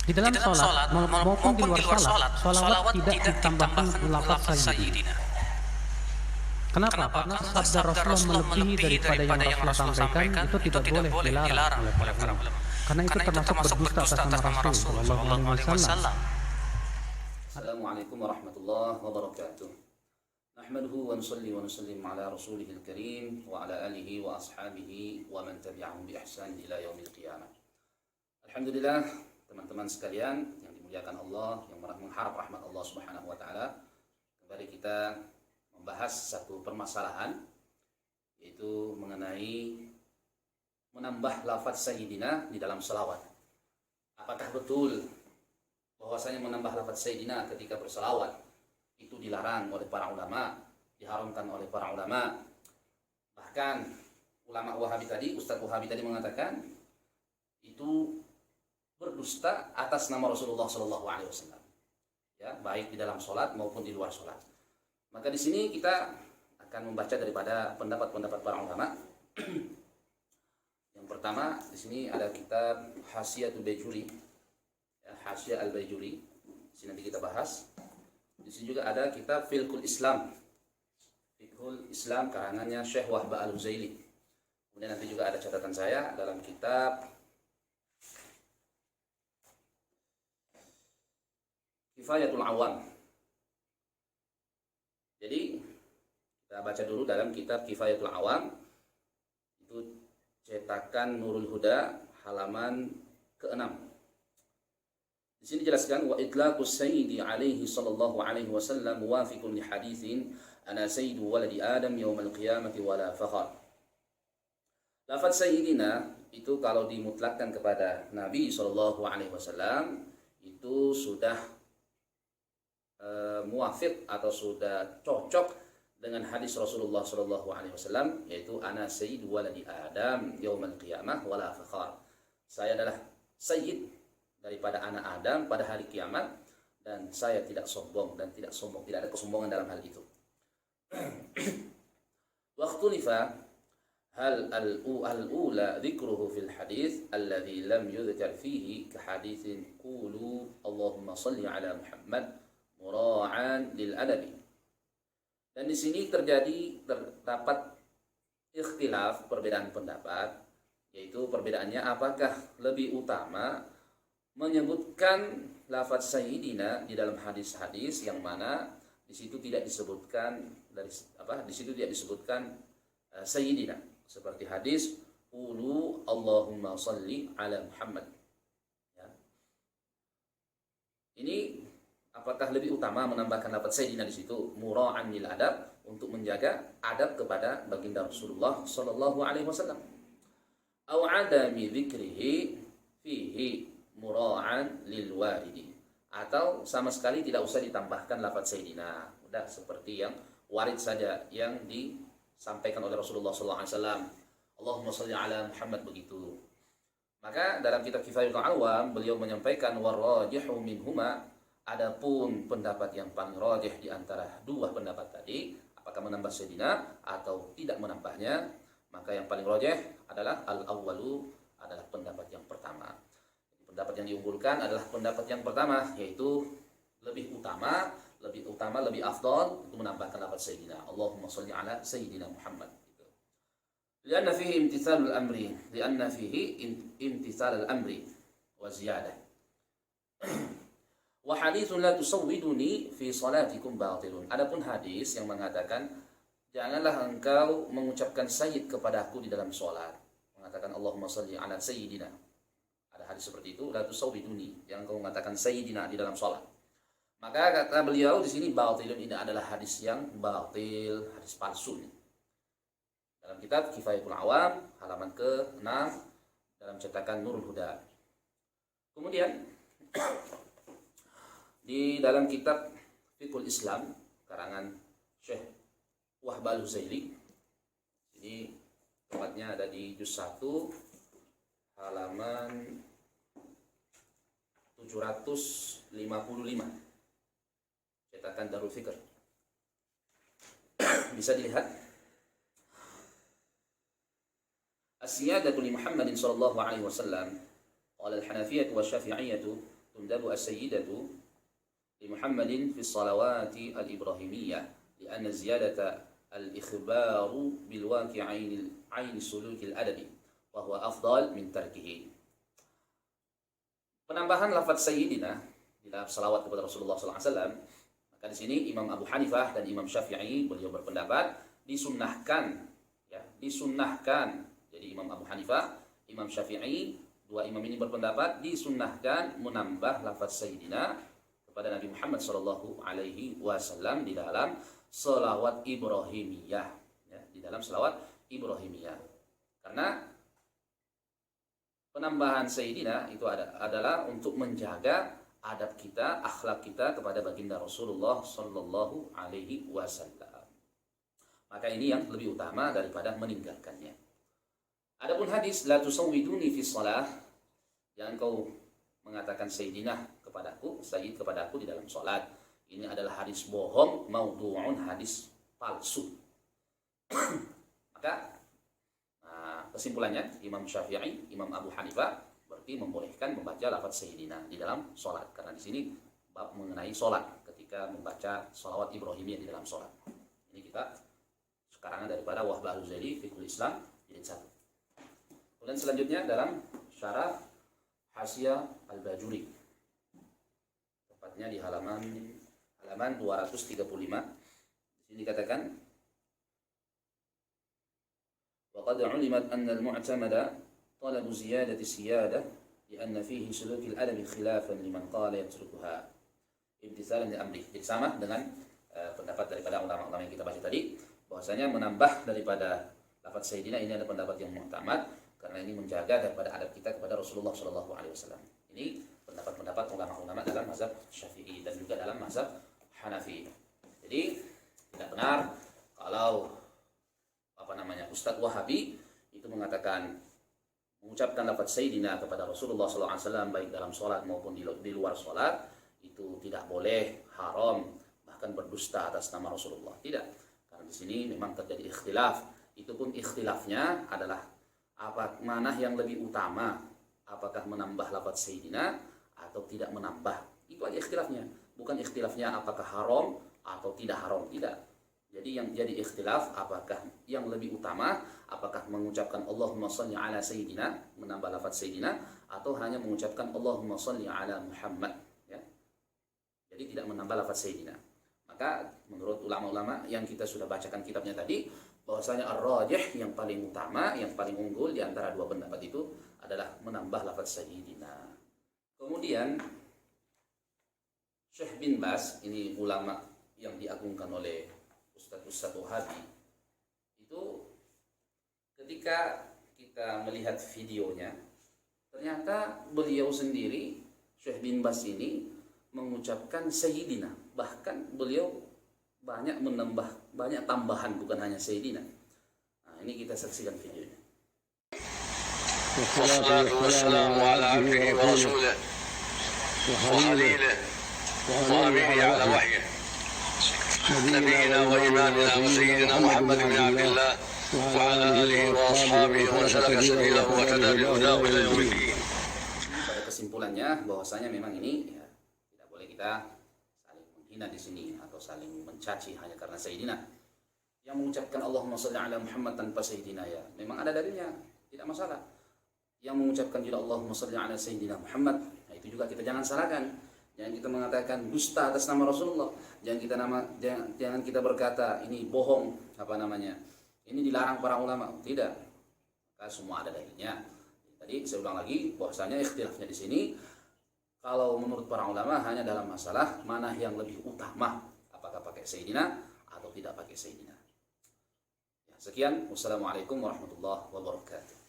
Di dalam sholat maupun di luar sholat, sholawat tidak ditambahkan lafaz sayyidina. Kenapa? Karena sabda Rasulullah melebihi daripada yang Rasulullah sampaikan, itu tidak boleh dilarang oleh para ulama. Karena itu termasuk berdusta atas nama Rasul Sallallahu Alaihi Wasallam. Assalamualaikum warahmatullahi wabarakatuh. Nahmaduhu wa nusalli wa nusallim ala rasulihil karim wa ala alihi wa ashabihi wa man tabi'ahum bi ihsan ila yaumil qiyamah. Alhamdulillah, teman-teman sekalian yang dimuliakan Allah, yang mengharap rahmat Allah Subhanahu wa taala, kembali kita membahas satu permasalahan, yaitu mengenai menambah lafaz sayyidina di dalam selawat. Apakah betul bahwasanya menambah lafaz sayyidina ketika berselawat itu dilarang oleh para ulama, diharamkan oleh para ulama? Bahkan ulama Wahabi tadi, Ustadz Wahabi tadi mengatakan itu berdusta atas nama Rasulullah Shallallahu Alaihi Wasallam, ya, baik di dalam sholat maupun di luar sholat. Maka di sini kita akan membaca daripada pendapat-pendapat para ulama. Yang pertama di sini ada kitab Hasyiatul Baijuri, ya, Hasyia al-Baijuri. Di sini nanti kita bahas. Di sini juga ada kitab Fiqhul Islam, Fiqhul Islam karangannya Syekh Wahbah Al-Huzaili. Kemudian nanti juga ada catatan saya dalam kitab Kifayatul Awam. Jadi kita baca dulu dalam kitab Kifayatul Awam, itu cetakan Nurul Huda halaman ke-6. Di sini jelaskan wa itlaqus sayyidi alaihi sallallahu alaihi wasallam muwafiqun li haditsin ana sayyidu waladi adam yaumal qiyamati wala fakhar. Lafaz sayyidina itu kalau dimutlakkan kepada Nabi sallallahu alaihi wasallam itu sudah muwafiq atau sudah cocok dengan hadis Rasulullah sallallahu alaihi wasallam, yaitu ana sayyidu waladi adam yaumal qiyamah wala fakhar. Saya adalah sayyid daripada anak Adam pada hari kiamat, dan saya tidak sombong dan tidak ada kesombongan dalam hal itu. Waktu lifa hal al-ula dzikruhu fil hadis alladhi lam yudhkar fihi ka haditsin qulu Allahumma shalli ala Muhammad mura'an lil adabi. Dan di sini terdapat ikhtilaf, perbedaan pendapat, yaitu perbedaannya apakah lebih utama menyebutkan lafaz sayyidina di dalam hadis-hadis yang mana di situ tidak disebutkan sayyidina, seperti hadis qulu Allahumma shalli ala Muhammad, ya. Ini apakah lebih utama menambahkan lafaz sayyidina di situ mura'an lil adab, untuk menjaga adab kepada baginda Rasulullah sallallahu alaihi wasallam, au adami dzikrihi fihi mura'an lil waridi, atau sama sekali tidak usah ditambahkan lafaz sayyidina, udah seperti yang warid saja yang disampaikan oleh Rasulullah sallallahu alaihi wasallam, Allahumma shalli ala Muhammad, begitu. Maka dalam kitab Kifayatul Awam beliau menyampaikan warajihu minhuma, adapun pendapat yang paling rajih di antara dua pendapat tadi, apakah menambah sayyidina atau tidak menambahnya, maka yang paling rajih adalah al-awwalu, adalah pendapat yang pertama. Pendapat yang diunggulkan adalah pendapat yang pertama, yaitu lebih utama, lebih afdal untuk menambahkan lafaz sayyidina, Allahumma shalli ala sayyidina Muhammad. Lianna fihi imtithalul amri wa ziyadah. Wa haditsun la tusawwiduni fi salatikum batilun. Adapun hadis yang mengatakan janganlah engkau mengucapkan sayyid kepadaku di dalam salat, mengatakan Allahumma shalli ala sayyidina. Ada hadis seperti itu, la tusawwiduni, yang engkau mengatakan sayyidina di dalam salat. Maka kata beliau di sini batilun, ini adalah hadis yang batil, hadis palsu. Dalam kitab Kifayatul Awam halaman ke-6 dalam cetakan Nurul Huda. Kemudian di dalam kitab Fiqhul Islam karangan Syekh Wahbah Al-Huzaili, ini tempatnya ada di juz 1 halaman 755, cetakan Darul Fikr. Bisa dilihat As-siyadatu li Muhammadin sallallahu alaihi wasallam qala al-Hanafiyyah wa Syafi'iyyah tundabu as-sayyidatu li Muhammadin fi salawati al-ibrahimiyah li'anna ziyadata al-ikhbaru bil waqi'ain ain suluk al-adabi wa huwa afdal min tarkihi. Penambahan lafaz sayyidina di dalam salawat kepada Rasulullah SAW, maka di sini Imam Abu Hanifah dan Imam Syafi'i beliau berpendapat disunnahkan, ya, disunnahkan. Jadi Imam Abu Hanifah, Imam Syafi'i, dua imam ini berpendapat disunnahkan menambah lafaz sayyidina kepada Nabi Muhammad SAW di dalam salawat Ibrahimiyah, ya, di dalam salawat Ibrahimiyah. Karena penambahan sayyidina itu adalah untuk menjaga adab kita, akhlak kita kepada baginda Rasulullah sallallahu alaihi wasallam. Maka ini yang lebih utama daripada meninggalkannya. Adapun hadis la tusawwiduni fi shalah, jangan kau mengatakan sayyidina kepadaku, sayyid kepadaku di dalam salat. Ini adalah hadis bohong, maudhu'un, hadis palsu. Maka kesimpulannya Imam Syafi'i, Imam Abu Hanifah berarti membolehkan membaca lafaz sayyidina di dalam salat, karena di sini bab mengenai salat ketika membaca salawat Ibrahimiyah di dalam salat. Ini kita sekarang daripada Wahbah Al-Zaili Fiqhul Islam jilid 1. Kemudian selanjutnya dalam syarah Hasyiah Al-Bajuri, tepatnya di halaman 235. Di sini dikatakan wa qad 'ulimat anna al-mu'tamada talabu ziyadati siyadah li'anna fihi suluk al-adab khilafan liman qala yatrukuha imtithalan li amri. Jadi sama dengan pendapat daripada ulama-ulama yang kita baca tadi, bahwasanya menambah daripada lafaz sayyidina ini adalah pendapat yang mu'tamad, karena ini menjaga daripada adab kita kepada Rasulullah sallallahu alaihi wasallam. Ini pendapat-pendapat ulama-ulama dalam mazhab Syafi'i dan juga dalam mazhab Hanafi. Jadi tidak benar kalau Ustadz Wahabi itu mengatakan mengucapkan lafaz sayyidina kepada Rasulullah sallallahu alaihi wasallam baik dalam sholat maupun di luar sholat itu tidak boleh, haram, bahkan berdusta atas nama Rasulullah. Tidak. Karena di sini memang terjadi ikhtilaf. Itu pun ikhtilafnya adalah apa mana yang lebih utama, apakah menambah lafaz sayyidina atau tidak menambah. Itu aja ikhtilafnya, bukan ikhtilafnya apakah haram atau tidak haram, tidak. Jadi yang jadi ikhtilaf apakah yang lebih utama, apakah mengucapkan Allahumma shalli ala sayyidina, menambah lafaz sayyidina, atau hanya mengucapkan Allahumma shalli ala Muhammad, ya. Jadi tidak menambah lafaz sayyidina. Maka menurut ulama-ulama yang kita sudah bacakan kitabnya tadi, bahwasanya ar-rajih, yang paling utama, yang paling unggul di antara dua pendapat itu adalah menambah lafaz sayyidina. Kemudian Syekh bin Baz, ini ulama yang diagungkan oleh Ustadz Wahabi, itu ketika kita melihat videonya, ternyata beliau sendiri, Syekh bin Baz ini mengucapkan sayyidina, bahkan beliau banyak menambah, banyak tambahan, bukan hanya sayyidina. Nah, ini kita saksikan videonya. Wassalatu wassalamu ala abdihi wa rasulih wa khalilih wa aminihi ala wahyih nabiyina wa imamina wa sayyidina Muhammad bin Abdillah wa ala alihi wa ashabihi wa salaka sabilahu wa tadabi hudahu ila yaumiddin. Pada kesimpulannya bahwasanya memang ini ya, tidak boleh kita saling menghina di sini atau saling mencaci hanya karena sayyidina. Yang mengucapkan Allahumma shalli ala Muhammad tanpa sayyidina, ya memang ada dalilnya, tidak masalah. Yang mengucapkan juga Allahumma shalli ala sayyidina Muhammad, nah itu juga kita jangan salahkan. Jangan kita mengatakan dusta atas nama Rasulullah. Jangan kita berkata ini bohong, ini dilarang para ulama. Tidak. Maka semua ada dalilnya. Tadi saya ulang lagi bahwasanya ikhtilafnya di sini kalau menurut para ulama hanya dalam masalah mana yang lebih utama, apakah pakai sayyidina atau tidak pakai sayyidina. Ya, sekian. Wassalamualaikum warahmatullahi wabarakatuh.